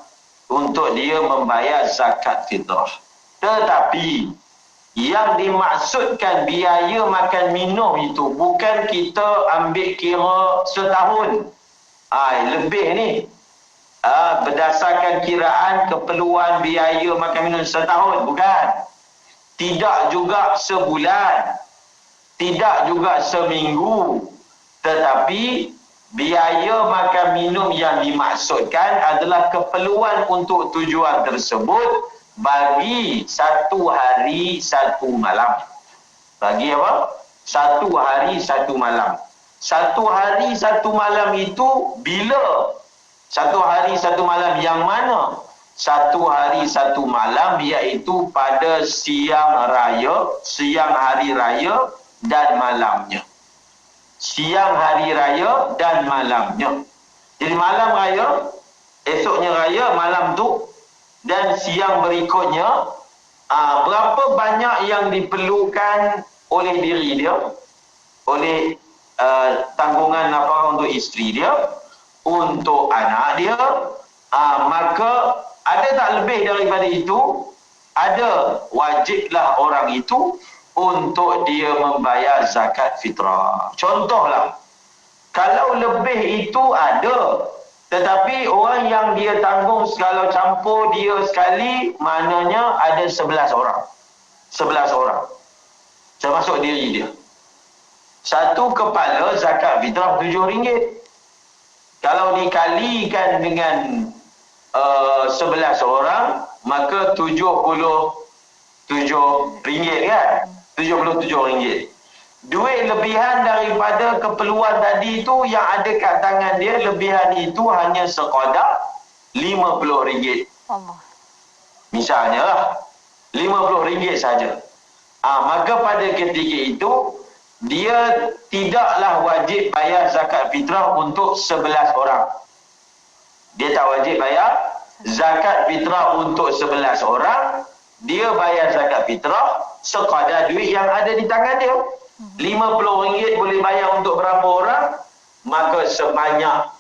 untuk dia membayar zakat fitrah. Tetapi yang dimaksudkan biaya makan minum itu bukan kita ambil kira setahun, lebih ni, berdasarkan kiraan keperluan biaya makan minum setahun, bukan. Tidak juga sebulan, tidak juga seminggu, tetapi biaya makan minum yang dimaksudkan adalah keperluan untuk tujuan tersebut bagi 1 hari 1 malam. Bagi apa? 1 hari 1 malam. 1 hari 1 malam itu bila? 1 hari 1 malam yang mana? 1 hari 1 malam iaitu pada siang hari raya dan malamnya. Siang hari raya dan malamnya. Jadi malam raya, esoknya raya, malam tu, dan siang berikutnya, berapa banyak yang diperlukan oleh diri dia, oleh tanggungan nafkah untuk isteri dia, untuk anak dia, maka ada tak lebih daripada itu, ada wajiblah orang itu untuk dia membayar zakat fitrah. Contohlah, kalau lebih itu ada, tetapi orang yang dia tanggung kalau campur dia sekali, maknanya ada 11 orang. 11 orang. Termasuk diri dia. Satu kepala zakat fitrah RM7. Kalau dikalikan dengan 11 orang, maka RM77 kan? RM77. Duit lebihan daripada keperluan tadi itu yang ada kat tangan dia, lebihan itu hanya sekadar RM50. Misalnya lah, RM50 saja. Maka pada ketika itu, dia tidaklah wajib bayar zakat fitrah untuk 11 orang. Dia tak wajib bayar zakat fitrah untuk 11 orang. Dia bayar zakat fitrah sekadar duit yang ada di tangan dia. RM50 boleh bayar untuk berapa orang? Maka sebanyak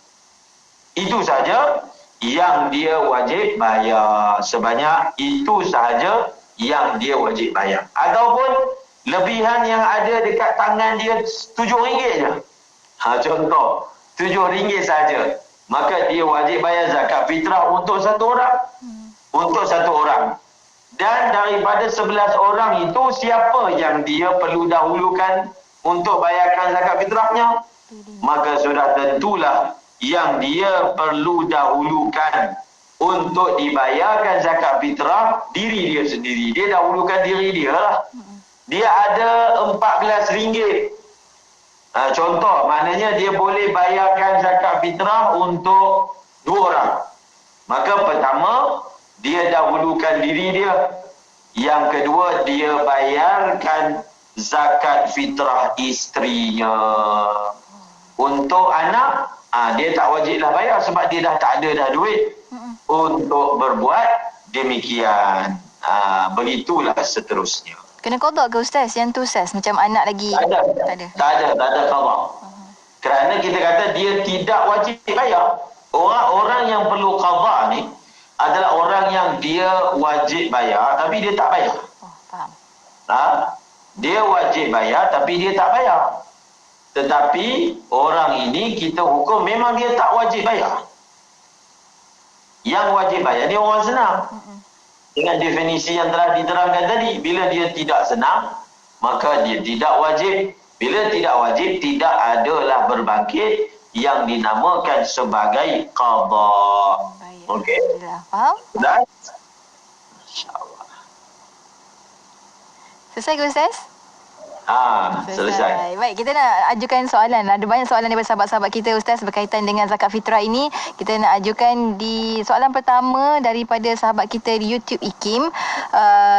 itu saja yang dia wajib bayar. Sebanyak itu sahaja yang dia wajib bayar. Ataupun lebihan yang ada dekat tangan dia RM7 je. Contoh, RM7 saja. Maka dia wajib bayar zakat fitrah untuk satu orang. Untuk satu orang. Dan daripada 11 orang itu, siapa yang dia perlu dahulukan untuk bayarkan zakat fitrahnya? Maka sudah tentulah yang dia perlu dahulukan untuk dibayarkan zakat fitrah diri dia sendiri. Dia dahulukan diri dia lah. Dia ada RM14. Contoh, maknanya dia boleh bayarkan zakat fitrah untuk 2 orang. Maka pertama, dia dahulukan diri dia. Yang kedua, dia bayarkan zakat fitrah isterinya. Untuk anak, dia tak wajiblah bayar sebab dia dah tak ada dah duit untuk berbuat demikian. Begitulah seterusnya. Kena qada ke Ustaz? Yang tu Ustaz, macam anak lagi. Tak ada. Tak ada qada. Kerana kita kata dia tidak wajib bayar. Orang yang perlu qada ni adalah orang yang dia wajib bayar tapi dia tak bayar. Faham. Dia wajib bayar tapi dia tak bayar. Tetapi orang ini kita hukum memang dia tak wajib bayar. Yang wajib bayar dia orang senang. Dengan definisi yang telah diterangkan tadi, bila dia tidak senang, maka dia tidak wajib. Bila tidak wajib, tidak adalah berbangkit yang dinamakan sebagai qada. Okey. Faham? Sudah? InsyaAllah. Selesai ke Ustaz? Selesai. Baik, kita nak ajukan soalan. Ada banyak soalan daripada sahabat-sahabat kita Ustaz berkaitan dengan zakat fitrah ini. Kita nak ajukan di soalan pertama daripada sahabat kita di YouTube IKIM,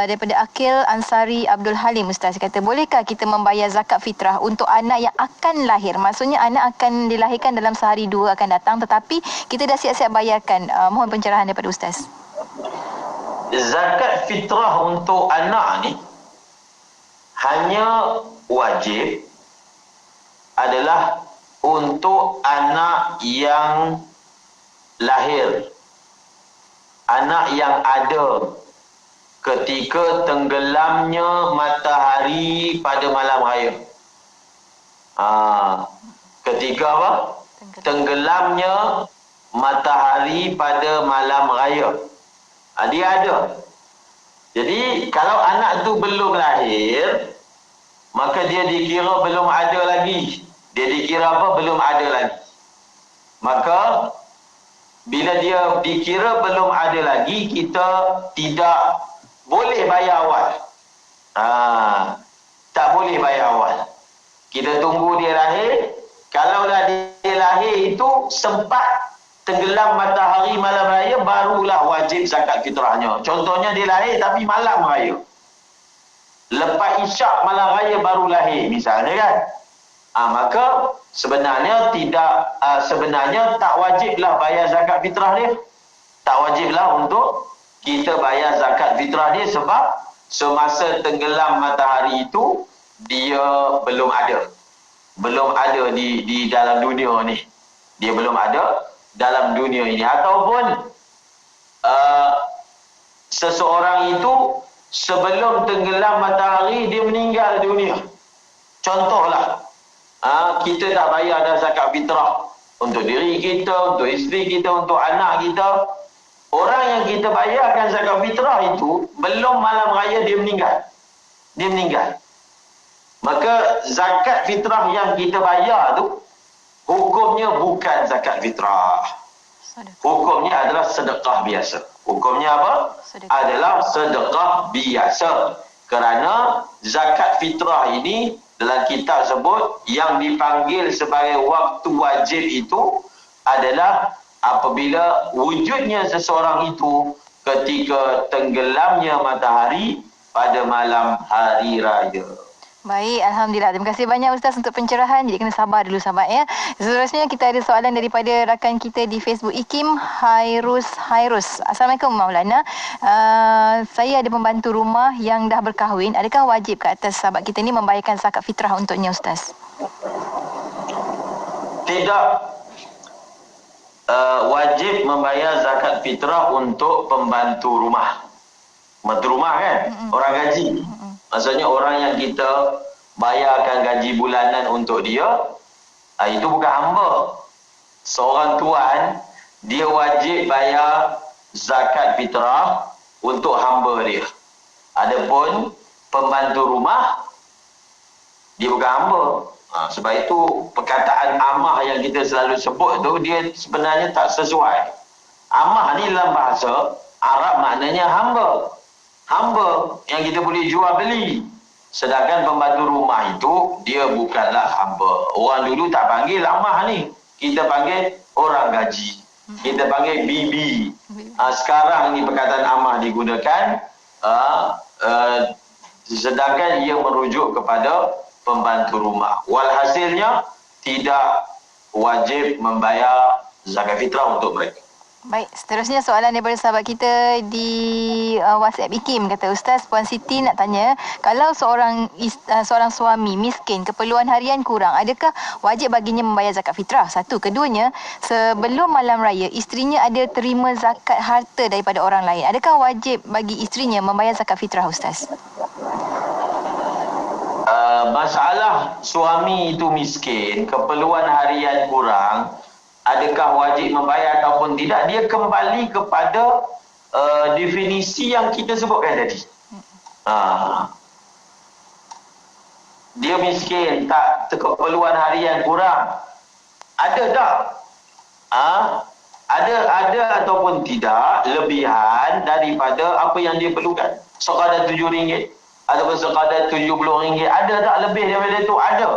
daripada Akil Ansari Abdul Halim Ustaz. Kata, bolehkah kita membayar zakat fitrah untuk anak yang akan lahir? Maksudnya anak akan dilahirkan dalam sehari 2 akan datang, tetapi kita dah siap-siap bayarkan. Mohon pencerahan daripada Ustaz. Zakat fitrah untuk anak ni hanya wajib adalah untuk anak yang lahir, anak yang ada ketika tenggelamnya matahari pada malam raya. Ketika apa? Tenggelamnya matahari pada malam raya. Dia ada. Jadi kalau anak tu belum lahir, maka dia dikira belum ada lagi. Dia dikira apa? Belum ada lagi. Maka bila dia dikira belum ada lagi, kita tidak boleh bayar awal. Tak boleh bayar awal. Kita tunggu dia lahir. Kalaulah dia lahir itu sempat tenggelam matahari malam raya, barulah wajib zakat fitrahnya. Contohnya dia lahir tapi malam raya. Lepas isyak malam raya baru lahir misalnya kan. Maka sebenarnya sebenarnya tak wajiblah bayar zakat fitrah dia. Tak wajiblah untuk kita bayar zakat fitrah dia sebab semasa tenggelam matahari itu dia belum ada. Belum ada di dalam dunia ni. Dia belum ada dalam dunia ini. Ataupun seseorang itu sebelum tenggelam matahari dia meninggal dunia. Contohlah, kita tak bayar dah zakat fitrah untuk diri kita, untuk isteri kita, untuk anak kita. Orang yang kita bayarkan zakat fitrah itu belum malam raya dia meninggal. Dia meninggal. Maka zakat fitrah yang kita bayar tu hukumnya bukan zakat fitrah. Hukumnya adalah sedekah biasa. Hukumnya apa? Adalah sedekah biasa. Kerana zakat fitrah ini dalam kitab sebut yang dipanggil sebagai waktu wajib itu adalah apabila wujudnya seseorang itu ketika tenggelamnya matahari pada malam hari raya. Baik, Alhamdulillah. Terima kasih banyak Ustaz untuk pencerahan. Jadi kena sabar dulu sahabat ya. Seterusnya kita ada soalan daripada rakan kita di Facebook IKIM, Hairus. Assalamualaikum Maulana. Saya ada pembantu rumah yang dah berkahwin. Adakah wajib ke atas sahabat kita ni membayarkan zakat fitrah untuknya Ustaz? Tidak wajib membayar zakat fitrah untuk pembantu rumah. Pembantu rumah kan, orang gaji. Maksudnya orang yang kita bayarkan gaji bulanan untuk dia, itu bukan hamba. Seorang tuan, dia wajib bayar zakat fitrah untuk hamba dia. Adapun pembantu rumah, dia bukan hamba. Sebab itu perkataan amah yang kita selalu sebut tu, dia sebenarnya tak sesuai. Amah ni dalam bahasa Arab maknanya hamba. Hamba yang kita boleh jual beli. Sedangkan pembantu rumah itu, dia bukanlah hamba. Orang dulu tak panggil amah ni. Kita panggil orang gaji. Kita panggil bibi. Sekarang ni perkataan amah digunakan, sedangkan ia merujuk kepada pembantu rumah. Walhasilnya, tidak wajib membayar zakat fitrah untuk mereka. Baik, seterusnya soalan daripada sahabat kita di WhatsApp IKIM. Kata Ustaz, Puan Siti nak tanya, kalau seorang suami miskin, keperluan harian kurang, adakah wajib baginya membayar zakat fitrah? Satu. Keduanya, sebelum malam raya, isterinya ada terima zakat harta daripada orang lain. Adakah wajib bagi isterinya membayar zakat fitrah, Ustaz? Masalah suami itu miskin, keperluan harian kurang, adakah wajib membayar ataupun tidak, dia kembali kepada definisi yang kita sebutkan tadi. Dia miskin, tak keperluan harian kurang, ada tak? Ada ataupun tidak lebihan daripada apa yang dia perlukan. Sekadar RM7 ataupun sekadar RM70, ada tak lebih daripada itu? Ada.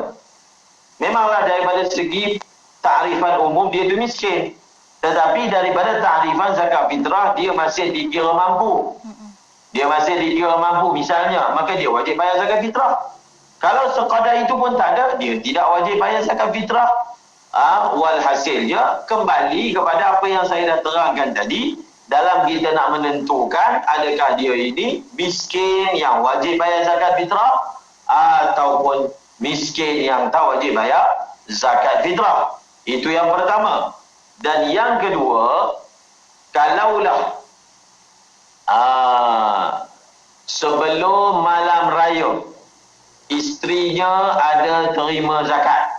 Memanglah daripada segi takrifan umum dia tu miskin, tetapi daripada takrifan zakat fitrah dia masih dikira mampu. Dia masih dikira mampu misalnya, maka dia wajib bayar zakat fitrah. Kalau sekadar itu pun tak ada, dia tidak wajib bayar zakat fitrah. Walhasilnya kembali kepada apa yang saya dah terangkan tadi, dalam kita nak menentukan adakah dia ini miskin yang wajib bayar zakat fitrah ataupun miskin yang tak wajib bayar zakat fitrah. Itu yang pertama. Dan yang kedua, kalaulah sebelum malam raya isterinya ada terima zakat.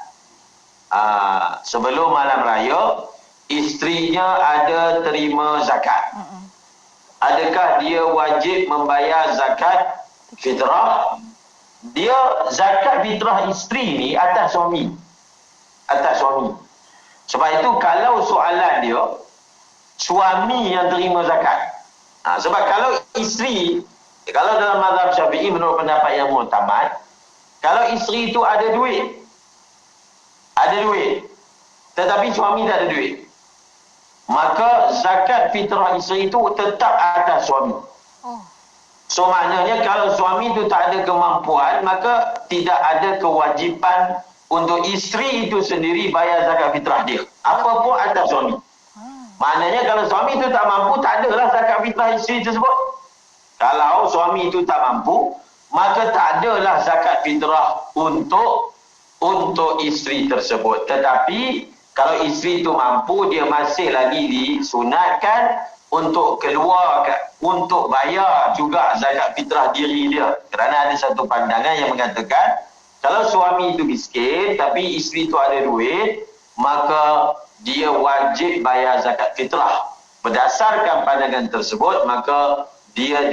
Sebelum malam raya isterinya ada terima zakat. Adakah dia wajib membayar zakat fitrah? Dia zakat fitrah isteri ni atas suami. Atas suami. Sebab itu kalau soalan dia, suami yang terima zakat. Sebab kalau isteri, kalau dalam mazhab Syafi'i menurut pendapat yang mu'tamad, kalau isteri itu ada duit, tetapi suami tak ada duit, maka zakat fitrah isteri itu tetap atas suami. So maknanya kalau suami itu tak ada kemampuan, maka tidak ada kewajipan untuk isteri itu sendiri bayar zakat fitrah dia. Apa pun atas suami. Maknanya kalau suami itu tak mampu, tak adalah zakat fitrah isteri tersebut. Kalau suami itu tak mampu, maka tak adalah zakat fitrah untuk isteri tersebut. Tetapi kalau isteri itu mampu, dia masih lagi disunatkan untuk keluarkan, untuk bayar juga zakat fitrah diri dia. Kerana ada satu pandangan yang mengatakan, kalau suami itu miskin, tapi isteri itu ada duit, maka dia wajib bayar zakat fitrah. Berdasarkan pandangan tersebut, maka dia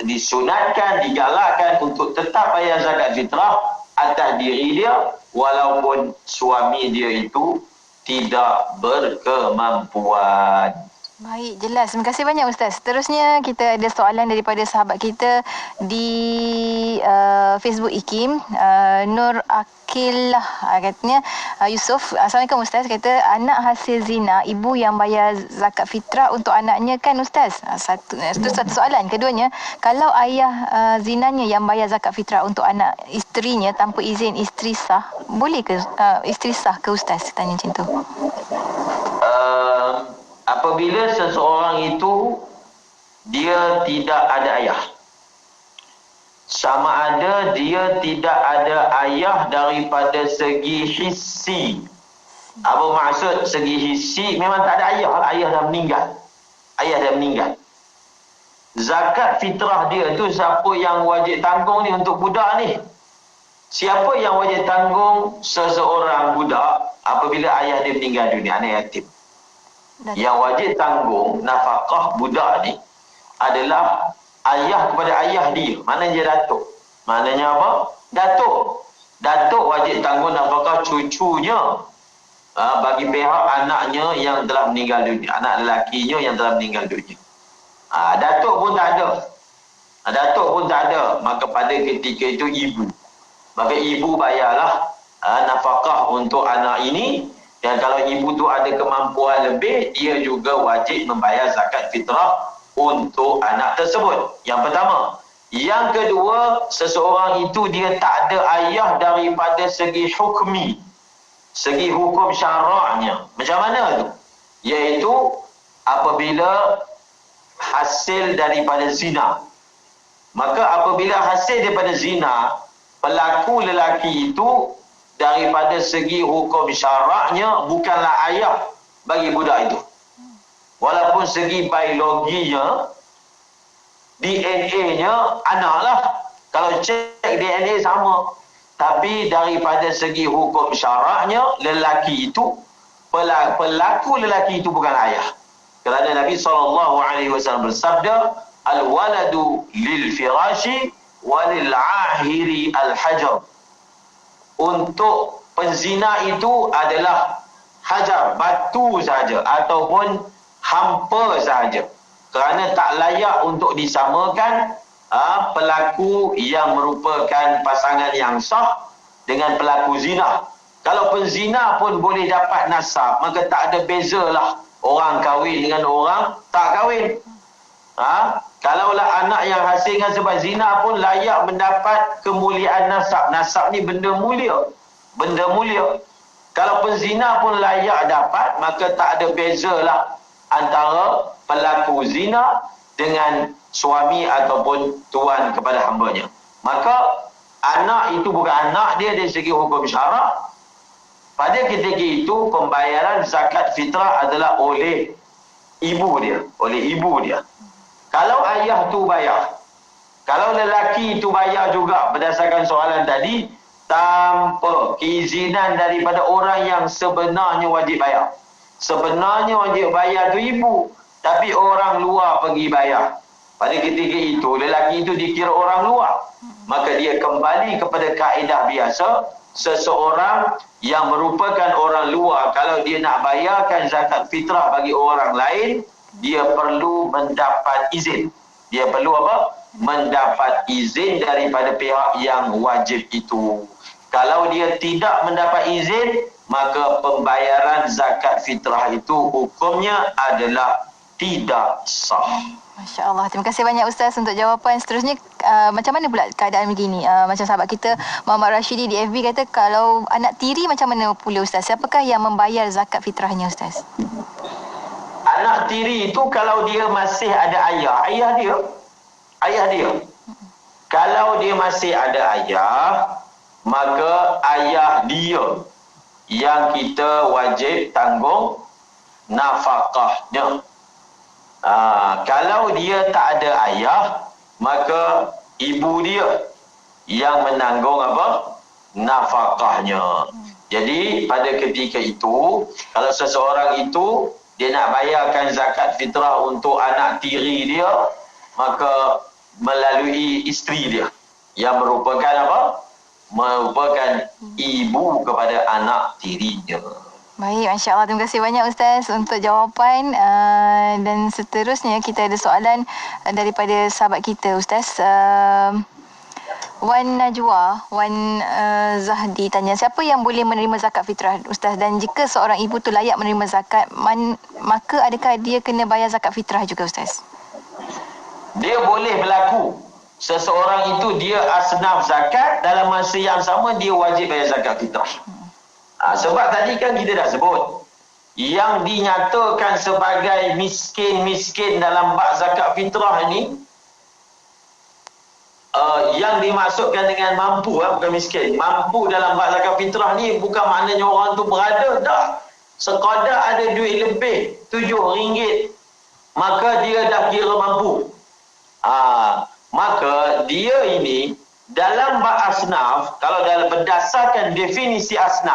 disunatkan, digalakkan untuk tetap bayar zakat fitrah atas diri dia, walaupun suami dia itu tidak berkemampuan. Baik, jelas. Terima kasih banyak Ustaz. Seterusnya kita ada soalan daripada sahabat kita di Facebook IKIM, Nur Akillah, katanya Yusuf. Assalamualaikum Ustaz, kata anak hasil zina, ibu yang bayar zakat fitrah untuk anaknya kan Ustaz? Itu satu soalan. Keduanya, kalau ayah zinanya yang bayar zakat fitrah untuk anak isterinya tanpa izin isteri sah, boleh ke isteri sah ke Ustaz? Tanya macam tu. Apabila seseorang itu dia tidak ada ayah, sama ada dia tidak ada ayah daripada segi hissi. Apa maksud segi hissi? Memang tak ada ayah, ayah dah meninggal. zakat fitrah dia tu siapa yang wajib tanggung ni untuk budak ni? Siapa yang wajib tanggung seseorang budak apabila ayah dia meninggal dunia, anak yatim? Yang wajib tanggung nafkah budak ni adalah ayah kepada ayah dia. Maknanya dia datuk. Maknanya apa? Datuk. Datuk wajib tanggung nafkah cucunya bagi pihak anaknya yang telah meninggal dunia. Anak lelakinya yang telah meninggal dunia. Datuk pun tak ada. Datuk pun tak ada. Maka pada ketika itu ibu. Maka ibu bayarlah nafkah untuk anak ini. Dan kalau ibu tu ada kemampuan lebih, dia juga wajib membayar zakat fitrah untuk anak tersebut. Yang pertama. Yang kedua, seseorang itu dia tak ada ayah daripada segi hukmi. Segi hukum syaraknya. Macam mana tu? Iaitu apabila hasil daripada zina. Maka apabila hasil daripada zina, pelaku lelaki itu daripada segi hukum syaraknya bukanlah ayah bagi budak itu. Walaupun segi biologinya, DNA-nya anak lah. Kalau cek DNA sama. Tapi daripada segi hukum syaraknya, lelaki itu, pelaku lelaki itu bukan ayah. Kerana Nabi SAW bersabda, Al-waladu lil-firashi walil-ahiri al-hajar. Untuk penzina itu adalah hajar, batu sahaja ataupun hampa sahaja. Kerana tak layak untuk disamakan pelaku yang merupakan pasangan yang sah dengan pelaku zina. Kalau penzina pun boleh dapat nasab, maka tak ada bezalah orang kahwin dengan orang tak kahwin. Kalaulah anak yang hasilkan sebab zina pun layak mendapat kemuliaan nasab. Nasab ni benda mulia. Benda mulia. Kalau penzina pun layak dapat, maka tak ada bezalah antara pelaku zina dengan suami ataupun tuan kepada hambanya. Maka anak itu bukan anak dia dari segi hukum syarak. Pada ketika itu pembayaran zakat fitrah adalah oleh ibu dia, Kalau ayah tu bayar, kalau lelaki itu bayar juga berdasarkan soalan tadi, tanpa keizinan daripada orang yang sebenarnya wajib bayar. Sebenarnya wajib bayar tu ibu, tapi orang luar pergi bayar. Pada ketika itu, lelaki itu dikira orang luar. Maka dia kembali kepada kaedah biasa, seseorang yang merupakan orang luar, kalau dia nak bayarkan zakat fitrah bagi orang lain, dia perlu mendapat izin. Dia perlu apa? Mendapat izin daripada pihak yang wajib itu. Kalau dia tidak mendapat izin, maka pembayaran zakat fitrah itu hukumnya adalah tidak sah. Masya Allah. Terima kasih banyak Ustaz untuk jawapan. Seterusnya, macam mana pula keadaan begini? Macam sahabat kita Muhammad Rashidi di FB kata, kalau anak tiri macam mana pula Ustaz? Siapakah yang membayar zakat fitrahnya Ustaz? Anak tiri itu kalau dia masih ada ayah dia. Kalau dia masih ada ayah, maka ayah dia yang kita wajib tanggung nafkahnya. Kalau dia tak ada ayah, maka ibu dia yang menanggung apa? Nafkahnya. Jadi pada ketika itu, kalau seseorang itu dia nak bayarkan zakat fitrah untuk anak tiri dia, maka melalui isteri dia yang merupakan apa? Merupakan ibu kepada anak tirinya. Baik, Masya Allah. Terima kasih banyak Ustaz untuk jawapan. Dan seterusnya kita ada soalan daripada sahabat kita Ustaz. Wan Najwa, Wan Zahdi tanya, siapa yang boleh menerima zakat fitrah Ustaz? Dan jika seorang ibu tu layak menerima zakat, maka adakah dia kena bayar zakat fitrah juga Ustaz? Dia boleh berlaku. Seseorang itu dia asnaf zakat, dalam masa yang sama dia wajib bayar zakat fitrah. Sebab tadi kan kita dah sebut, yang dinyatakan sebagai miskin-miskin dalam bab zakat fitrah ni, yang dimaksudkan dengan mampu, bukan miskin. Mampu dalam bab zakat fitrah ni bukan maknanya orang tu berada, tak. Sekadar ada duit lebih RM7, maka dia dah kira mampu. Maka dia ini dalam asnaf, kalau dalam berdasarkan definisi asnaf